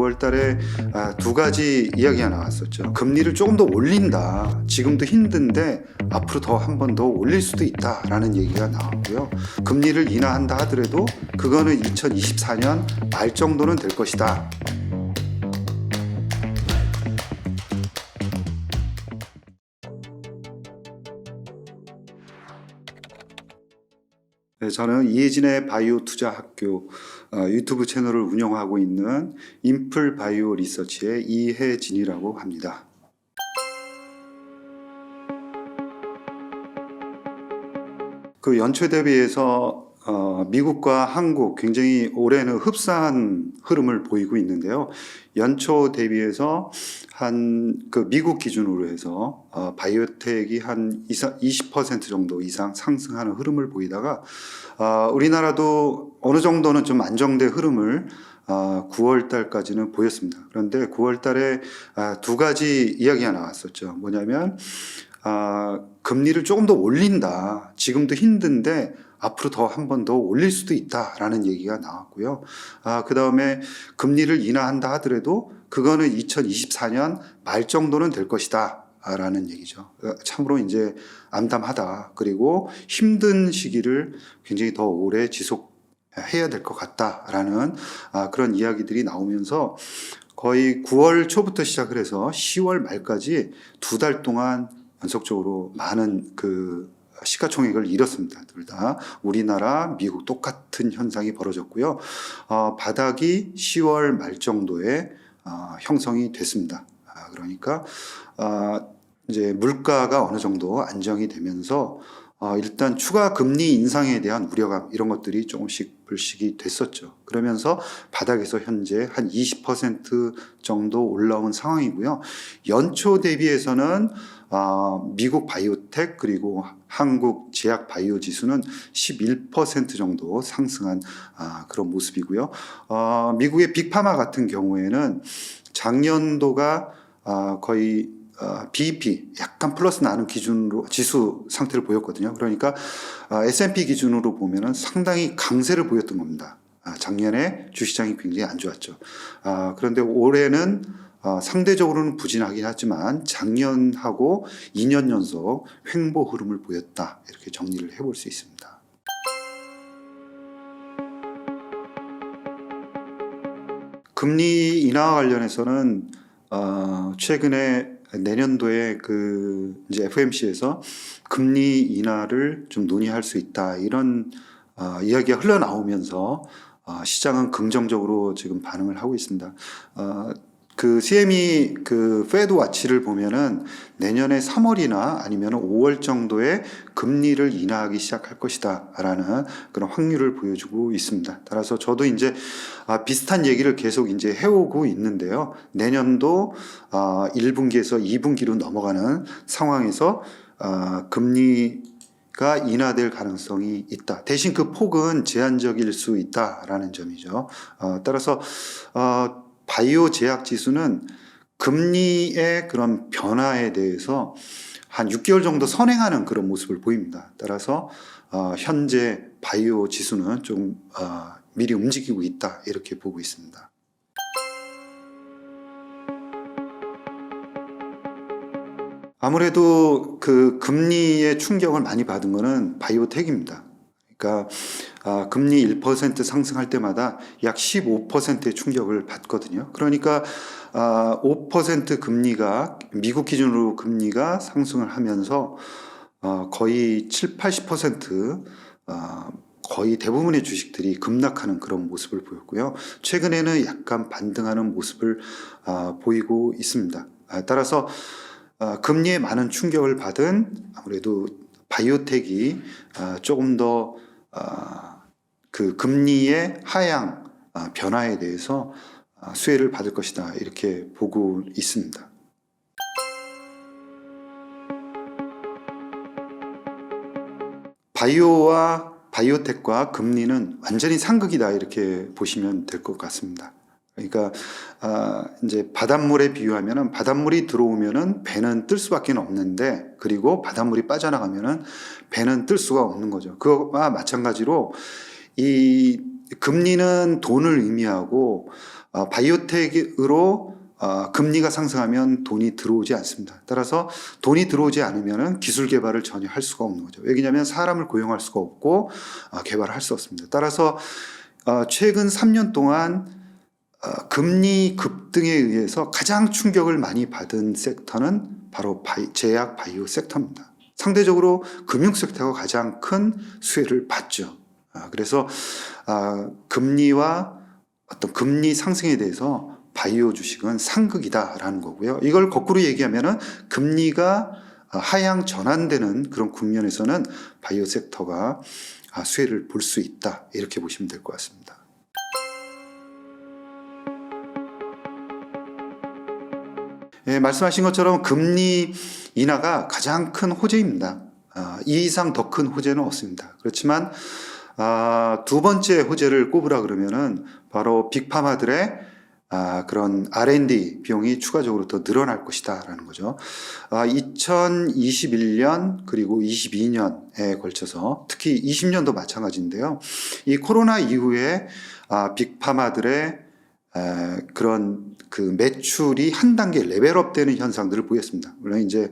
9월 달에 두 가지 이야기가 나왔었죠. 금리를 조금 더 올린다. 지금도 힘든데 앞으로 더 한 번 더 올릴 수도 있다라는 얘기가 나왔고요. 금리를 인하한다 하더라도 그거는 2024년 말 정도는 될 것이다. 네, 저는 이혜진의 바이오 투자 학교 유튜브 채널을 운영하고 있는 인플 바이오 리서치의 이혜진이라고 합니다. 그 연초 대비해서 미국과 한국 굉장히 올해는 흡사한 흐름을 보이고 있는데요. 연초 대비해서 그 미국 기준으로 해서 바이오텍이 한 20% 정도 이상 상승하는 흐름을 보이다가 우리나라도 어느 정도는 좀 안정된 흐름을 9월 달까지는 보였습니다. 그런데 9월 달에 두 가지 이야기가 나왔었죠. 뭐냐면 금리를 조금 더 올린다. 지금도 힘든데 앞으로 더 한 번 더 올릴 수도 있다라는 얘기가 나왔고요. 그 다음에 금리를 인하한다 하더라도 그거는 2024년 말 정도는 될 것이다. 라는 얘기죠. 참으로 이제 암담하다. 그리고 힘든 시기를 굉장히 더 오래 지속해야 될 것 같다라는 그런 이야기들이 나오면서 거의 9월 초부터 시작을 해서 10월 말까지 두 달 동안 연속적으로 많은 그 시가총액을 잃었습니다. 둘 다 우리나라, 미국 똑같은 현상이 벌어졌고요. 바닥이 10월 말 정도에 형성이 됐습니다. 그러니까 이제 물가가 어느 정도 안정이 되면서 일단 추가 금리 인상에 대한 우려감 이런 것들이 조금씩 불식이 됐었죠. 그러면서 바닥에서 현재 한 20% 정도 올라온 상황이고요. 연초 대비해서는 미국 바이오텍 그리고 한국 제약 바이오 지수는 11% 정도 상승한 그런 모습이고요. 미국의 빅파마 같은 경우에는 작년도가 거의 BEP 약간 플러스 나는 기준으로 지수 상태를 보였거든요. 그러니까 S&P 기준으로 보면은 상당히 강세를 보였던 겁니다. 작년에 주시장이 굉장히 안 좋았죠. 그런데 올해는 상대적으로는 부진하긴 하지만 작년하고 2년 연속 횡보 흐름을 보였다. 이렇게 정리를 해볼 수 있습니다. 금리 인하와 관련해서는 최근에 내년도에 그 이제 FOMC에서 금리 인하를 좀 논의할 수 있다 이런 이야기가 흘러나오면서 시장은 긍정적으로 지금 반응을 하고 있습니다. 그 CME 그 페드 와치를 보면은 내년에 3월이나 아니면 5월 정도에 금리를 인하하기 시작할 것이다라는 그런 확률을 보여주고 있습니다. 따라서 저도 이제 비슷한 얘기를 계속 이제 해오고 있는데요. 내년도 1분기에서 2분기로 넘어가는 상황에서 금리가 인하될 가능성이 있다. 대신 그 폭은 제한적일 수 있다라는 점이죠. 따라서 바이오 제약 지수는 금리의 그런 변화에 대해서 한 6개월 정도 선행하는 그런 모습을 보입니다. 따라서 현재 바이오 지수는 좀 미리 움직이고 있다 이렇게 보고 있습니다. 아무래도 그 금리의 충격을 많이 받은 거는 바이오텍입니다. 그러니까 금리 1% 상승할 때마다 약 15%의 충격을 받거든요. 그러니까 5% 금리가 미국 기준으로 금리가 상승을 하면서 거의 7, 80% 거의 대부분의 주식들이 급락하는 그런 모습을 보였고요. 최근에는 약간 반등하는 모습을 보이고 있습니다. 따라서 금리에 많은 충격을 받은 아무래도 바이오텍이 조금 더 그 금리의 하향 변화에 대해서 수혜를 받을 것이다 이렇게 보고 있습니다. 바이오와 바이오텍과 금리는 완전히 상극이다 이렇게 보시면 될 것 같습니다. 그러니까 이제 바닷물에 비유하면은 바닷물이 들어오면은 배는 뜰 수밖에 없는데 그리고 바닷물이 빠져나가면은 배는 뜰 수가 없는 거죠. 그거와 마찬가지로 이 금리는 돈을 의미하고 바이오텍으로 금리가 상승하면 돈이 들어오지 않습니다. 따라서 돈이 들어오지 않으면 기술 개발을 전혀 할 수가 없는 거죠. 왜냐하면 사람을 고용할 수가 없고 개발을 할 수 없습니다. 따라서 최근 3년 동안 금리 급등에 의해서 가장 충격을 많이 받은 섹터는 바로 제약 바이오 섹터입니다. 상대적으로 금융 섹터가 가장 큰 수혜를 받죠. 그래서 금리와 어떤 금리 상승에 대해서 바이오 주식은 상극이다라는 거고요. 이걸 거꾸로 얘기하면은 금리가 하향 전환되는 그런 국면에서는 바이오 섹터가 수혜를 볼 수 있다, 이렇게 보시면 될 것 같습니다. 예, 말씀하신 것처럼 금리 인하가 가장 큰 호재입니다. 이 이상 더 큰 호재는 없습니다. 그렇지만 두 번째 호재를 꼽으라 그러면은 바로 빅파마들의 그런 R&D 비용이 추가적으로 더 늘어날 것이다라는 거죠. 2021년 그리고 22년에 걸쳐서 특히 20년도 마찬가지인데요. 이 코로나 이후에 빅파마들의 그런 그 매출이 한 단계 레벨업되는 현상들을 보였습니다. 물론 이제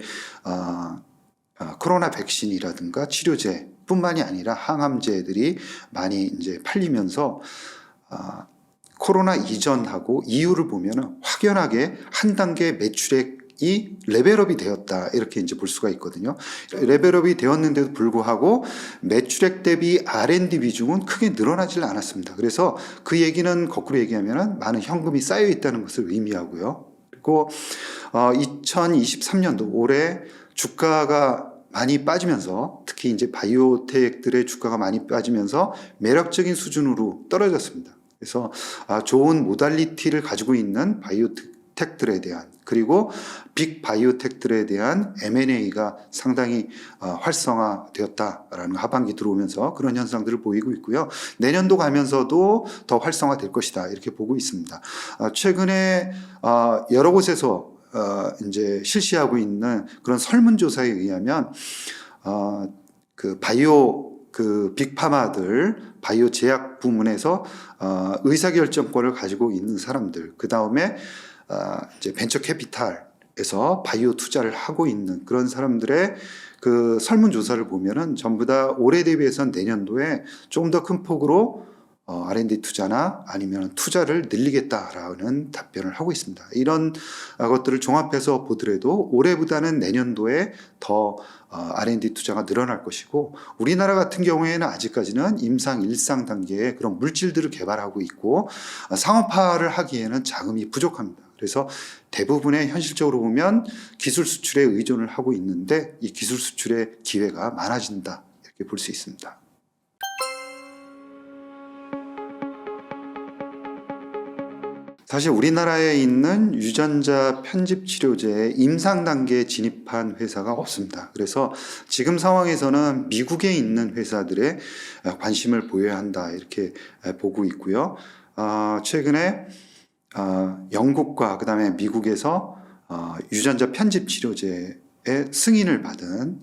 코로나 백신이라든가 치료제뿐만이 아니라 항암제들이 많이 이제 팔리면서 코로나 이전하고 이후를 보면 확연하게 한 단계 매출액이 레벨업이 되었다, 이렇게 이제 볼 수가 있거든요. 레벨업이 되었는데도 불구하고 매출액 대비 R&D 비중은 크게 늘어나질 않았습니다. 그래서 그 얘기는 거꾸로 얘기하면 많은 현금이 쌓여 있다는 것을 의미하고요. 그리고 2023년도 올해 주가가 많이 빠지면서 특히 이제 바이오텍들의 주가가 많이 빠지면서 매력적인 수준으로 떨어졌습니다. 그래서 좋은 모달리티를 가지고 있는 바이오텍들에 대한, 그리고 빅 바이오텍들에 대한 M&A가 상당히 활성화되었다라는, 하반기 들어오면서 그런 현상들을 보이고 있고요. 내년도 가면서도 더 활성화될 것이다, 이렇게 보고 있습니다. 최근에 여러 곳에서 이제 실시하고 있는 그런 설문조사에 의하면 그 빅파마들 바이오 제약 부문에서 의사결정권을 가지고 있는 사람들, 그 다음에 이제 벤처 캐피탈에서 바이오 투자를 하고 있는 그런 사람들의 그 설문조사를 보면은 전부 다 올해 대비해서는 내년도에 조금 더 큰 폭으로 R&D 투자나 아니면 투자를 늘리겠다라는 답변을 하고 있습니다. 이런 것들을 종합해서 보더라도 올해보다는 내년도에 더 R&D 투자가 늘어날 것이고, 우리나라 같은 경우에는 아직까지는 임상 1상 단계의 그런 물질들을 개발하고 있고 상업화를 하기에는 자금이 부족합니다. 그래서 대부분의 현실적으로 보면 기술 수출에 의존을 하고 있는데 이 기술 수출의 기회가 많아진다, 이렇게 볼 수 있습니다. 사실 우리나라에 있는 유전자 편집 치료제의 임상 단계에 진입한 회사가 없습니다. 그래서 지금 상황에서는 미국에 있는 회사들의 관심을 보여야 한다, 이렇게 보고 있고요. 최근에 영국과 그다음에 미국에서 유전자 편집 치료제의 승인을 받은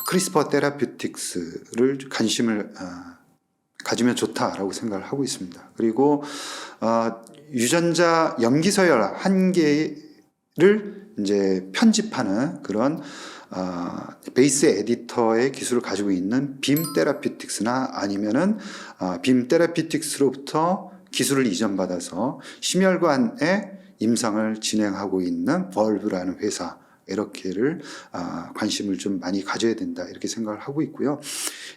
크리스퍼 테라퓨틱스를 관심을 가지면 좋다라고 생각을 하고 있습니다. 그리고 유전자 염기서열 한 개를 이제 편집하는 그런 베이스 에디터의 기술을 가지고 있는 빔 테라퓨틱스나 아니면은 빔 테라퓨틱스로부터 기술을 이전받아서 심혈관의 임상을 진행하고 있는 벌브라는 회사, 이렇게를 관심을 좀 많이 가져야 된다, 이렇게 생각을 하고 있고요.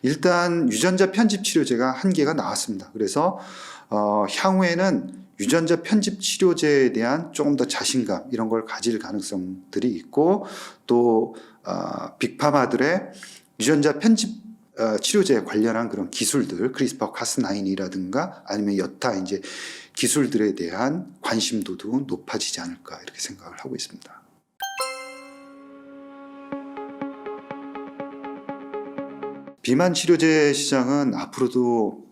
일단 유전자 편집 치료제가 한 개가 나왔습니다. 그래서 향후에는 유전자 편집 치료제에 대한 조금 더 자신감, 이런 걸 가질 가능성들이 있고, 또 빅파마들의 유전자 편집 치료제에 관련한 그런 기술들, 크리스퍼 카스9이라든가 아니면 여타 이제 기술들에 대한 관심도도 높아지지 않을까, 이렇게 생각을 하고 있습니다. 비만 치료제 시장은 앞으로도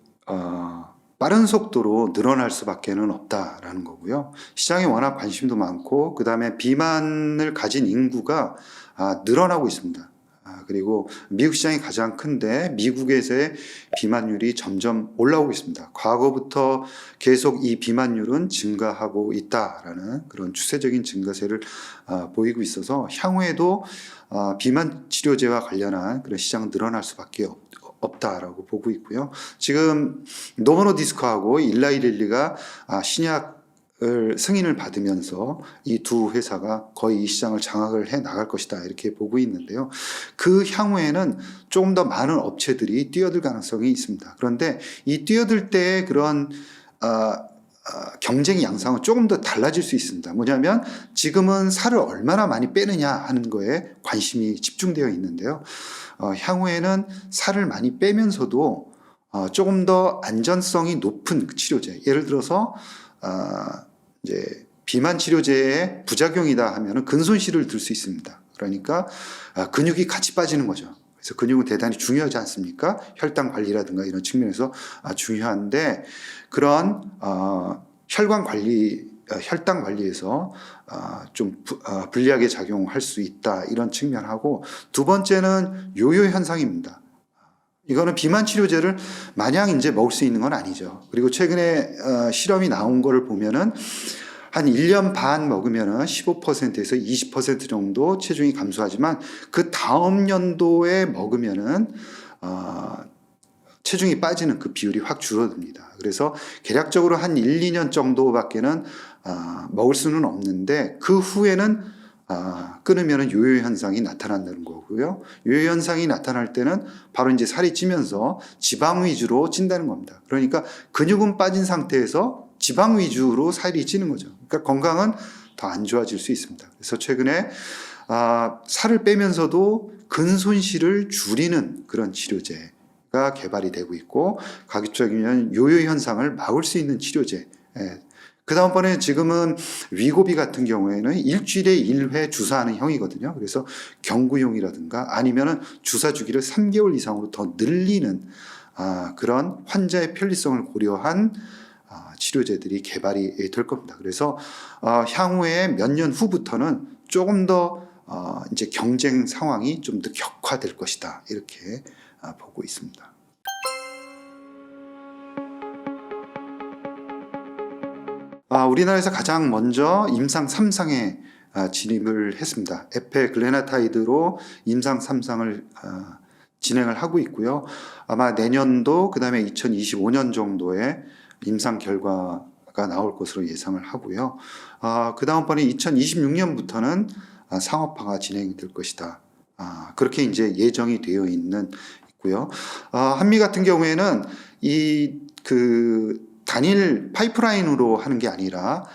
빠른 속도로 늘어날 수밖에는 없다라는 거고요. 시장에 워낙 관심도 많고, 그 다음에 비만을 가진 인구가 늘어나고 있습니다. 그리고 미국 시장이 가장 큰데 미국에서의 비만율이 점점 올라오고 있습니다. 과거부터 계속 이 비만율은 증가하고 있다라는 그런 추세적인 증가세를 보이고 있어서 향후에도 비만 치료제와 관련한 그런 시장은 늘어날 수밖에 없다라고 보고 있고요. 지금 노보노디스크하고 일라이 릴리가 신약을 승인을 받으면서 이 두 회사가 거의 이 시장을 장악을 해 나갈 것이다 이렇게 보고 있는데요. 그 향후에는 조금 더 많은 업체들이 뛰어들 가능성이 있습니다. 그런데 이 뛰어들 때의 그런 경쟁 양상은 조금 더 달라질 수 있습니다. 뭐냐면 지금은 살을 얼마나 많이 빼느냐 하는 거에 관심이 집중되어 있는데요. 향후에는 살을 많이 빼면서도 조금 더 안전성이 높은 치료제, 예를 들어서 이제 비만 치료제의 부작용이다 하면은 근손실을 들 수 있습니다. 그러니까 근육이 같이 빠지는 거죠. 그래서 근육은 대단히 중요하지 않습니까? 혈당 관리라든가 이런 측면에서 중요한데 그런 혈관 관리, 혈당 관리에서 좀 불리하게 작용할 수 있다 이런 측면하고, 두 번째는 요요 현상입니다. 이거는 비만 치료제를 마냥 이제 먹을 수 있는 건 아니죠. 그리고 최근에 실험이 나온 거를 보면은 한 1년 반 먹으면은 15%에서 20% 정도 체중이 감소하지만 그 다음 연도에 먹으면은 체중이 빠지는 그 비율이 확 줄어듭니다. 그래서 개략적으로 한 1, 2년 정도밖에는 먹을 수는 없는데 그 후에는 끊으면 요요 현상이 나타난다는 거고요. 요요 현상이 나타날 때는 바로 이제 살이 찌면서 지방 위주로 찐다는 겁니다. 그러니까 근육은 빠진 상태에서 지방 위주로 살이 찌는 거죠. 그러니까 건강은 더 안 좋아질 수 있습니다. 그래서 최근에 살을 빼면서도 근손실을 줄이는 그런 치료제가 개발이 되고 있고, 가급적이면 요요 현상을 막을 수 있는 치료제. 그 다음번에 지금은 위고비 같은 경우에는 일주일에 1회 주사하는 형이거든요. 그래서 경구용이라든가 아니면은 주사 주기를 3개월 이상으로 더 늘리는 그런 환자의 편리성을 고려한 치료제들이 개발이 될 겁니다. 그래서 향후에 몇 년 후부터는 조금 더 이제 경쟁 상황이 좀 더 격화될 것이다 이렇게 보고 있습니다. 우리나라에서 가장 먼저 임상 3상에 진입을 했습니다. 에페글레나타이드로 임상 3상을 진행을 하고 있고요. 아마 내년도 그다음에 2025년 정도에 임상 결과가 나올 것으로 예상을 하고요. 그 다음번에 2026년부터는 상업화가 진행될 것이다. 그렇게 이제 예정이 되어 있고요. 한미 같은 경우에는 단일 파이프라인으로 하는 게 아니라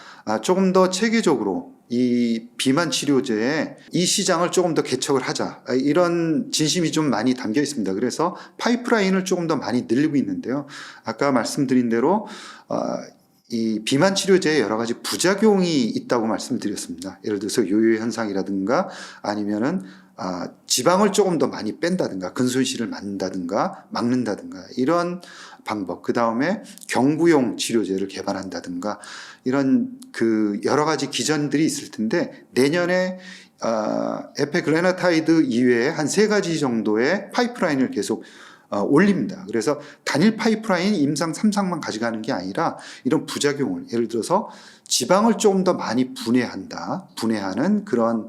조금 더 체계적으로 이 비만 치료제에 이 시장을 조금 더 개척을 하자, 이런 진심이 좀 많이 담겨 있습니다. 그래서 파이프라인을 조금 더 많이 늘리고 있는데요. 아까 말씀드린 대로 이 비만 치료제에 여러 가지 부작용이 있다고 말씀드렸습니다. 예를 들어서 요요 현상이라든가 아니면은 지방을 조금 더 많이 뺀다든가 근손실을 막는다든가 이런 방법, 그 다음에 경구용 치료제를 개발한다든가 이런 여러 가지 기전들이 있을 텐데, 내년에 에페글레나타이드 이외에 한 3가지 정도의 파이프라인을 계속 올립니다. 그래서 단일 파이프라인 임상 3상만 가져가는 게 아니라 이런 부작용을, 예를 들어서 지방을 조금 더 많이 분해하는 그런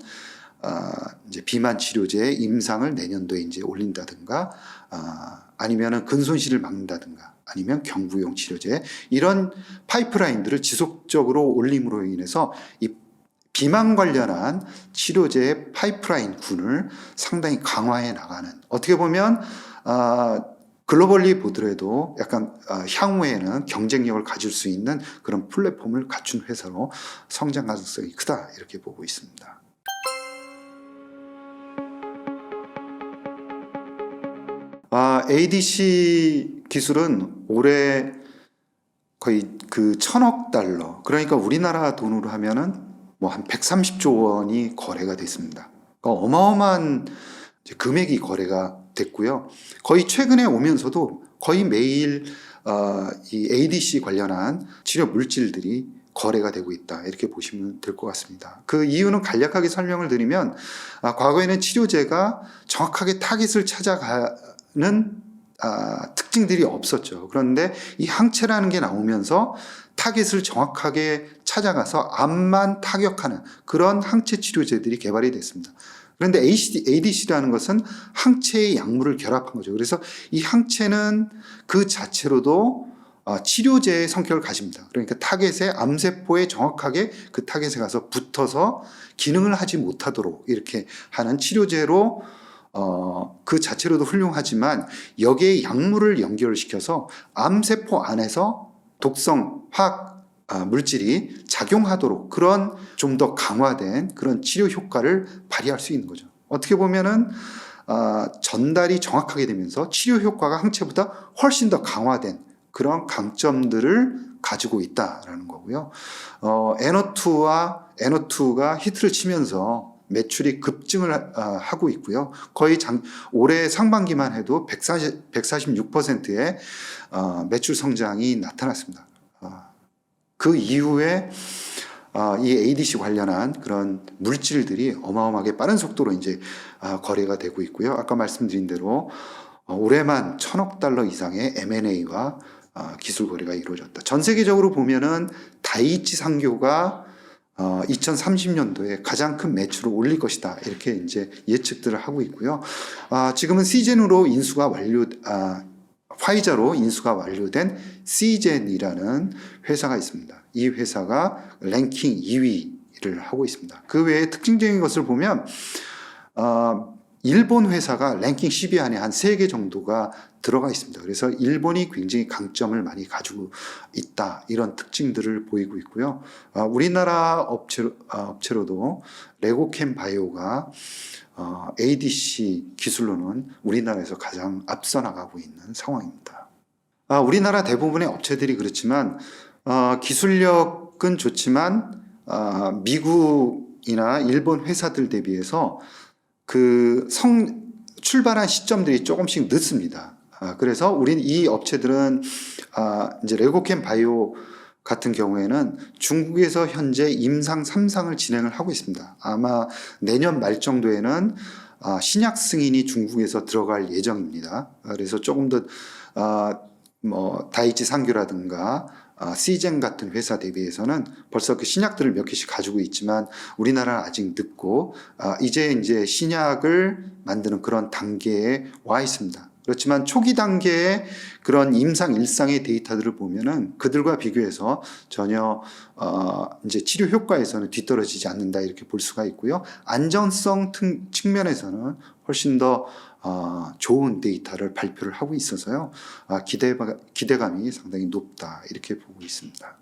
이제 비만 치료제의 임상을 내년도에 이제 올린다든가, 아니면은 근손실을 막는다든가, 아니면 경구용 치료제, 이런 파이프라인들을 지속적으로 올림으로 인해서 이 비만 관련한 치료제의 파이프라인 군을 상당히 강화해 나가는, 어떻게 보면 글로벌리 보더라도 약간 향후에는 경쟁력을 가질 수 있는 그런 플랫폼을 갖춘 회사로 성장 가능성이 크다 이렇게 보고 있습니다. ADC 기술은 올해 거의 1,000억 달러, 그러니까 우리나라 돈으로 하면은 뭐 한 130조 원이 거래가 됐습니다. 그러니까 어마어마한 금액이 거래가 됐고요. 거의 최근에 오면서도 거의 매일 이 ADC 관련한 치료 물질들이 거래가 되고 있다 이렇게 보시면 될 것 같습니다. 그 이유는 간략하게 설명을 드리면 과거에는 치료제가 정확하게 타깃을 찾아가는 특징들이 없었죠. 그런데 이 항체라는 게 나오면서 타깃을 정확하게 찾아가서 암만 타격하는 그런 항체 치료제들이 개발이 됐습니다. 그런데 ADC라는 것은 항체의 약물을 결합한 거죠. 그래서 이 항체는 그 자체로도 치료제의 성격을 가집니다. 그러니까 타겟의 암세포에 정확하게 그 타겟에 가서 붙어서 기능을 하지 못하도록 이렇게 하는 치료제로 그 자체로도 훌륭하지만 여기에 약물을 연결시켜서 암세포 안에서 독성 화학 물질이 작용하도록 그런 좀 더 강화된 그런 치료 효과를 발휘할 수 있는 거죠. 어떻게 보면은 전달이 정확하게 되면서 치료 효과가 항체보다 훨씬 더 강화된 그런 강점들을 가지고 있다라는 거고요. N02가 히트를 치면서 매출이 급증을 하고 있고요. 거의 올해 상반기만 해도 146%의 매출 성장이 나타났습니다. 그 이후에 이 ADC 관련한 그런 물질들이 어마어마하게 빠른 속도로 이제 거래가 되고 있고요. 아까 말씀드린 대로 올해만 1,000억 달러 이상의 M&A와 기술 거래가 이루어졌다. 전 세계적으로 보면은 다이이치 상교가 2030년도에 가장 큰 매출을 올릴 것이다. 이렇게 이제 예측들을 하고 있고요. 지금은 시젠으로 인수가 화이자로 인수가 완료된 시젠이라는 회사가 있습니다. 이 회사가 랭킹 2위를 하고 있습니다. 그 외에 특징적인 것을 보면 일본 회사가 랭킹 10위 안에 한 3개 정도가 들어가 있습니다. 그래서 일본이 굉장히 강점을 많이 가지고 있다. 이런 특징들을 보이고 있고요. 우리나라 업체로도 레고캠 바이오가 ADC 기술로는 우리나라에서 가장 앞서 나가고 있는 상황입니다. 우리나라 대부분의 업체들이 그렇지만 기술력은 좋지만 미국이나 일본 회사들 대비해서 출발한 시점들이 조금씩 늦습니다. 그래서 이 업체들은 이제 레고캠 바이오 같은 경우에는 중국에서 현재 임상 3상을 진행을 하고 있습니다. 아마 내년 말 정도에는 신약 승인이 중국에서 들어갈 예정입니다. 그래서 조금 더 다이치 상교라든가 시젠 같은 회사 대비해서는 벌써 그 신약들을 몇 개씩 가지고 있지만 우리나라는 아직 늦고 이제 신약을 만드는 그런 단계에 와 있습니다. 그렇지만 초기 단계의 그런 임상 1상의 데이터들을 보면은 그들과 비교해서 전혀 이제 치료 효과에서는 뒤떨어지지 않는다 이렇게 볼 수가 있고요. 안전성 측면에서는 훨씬 더 좋은 데이터를 발표를 하고 있어서요. 기대감이 상당히 높다 이렇게 보고 있습니다.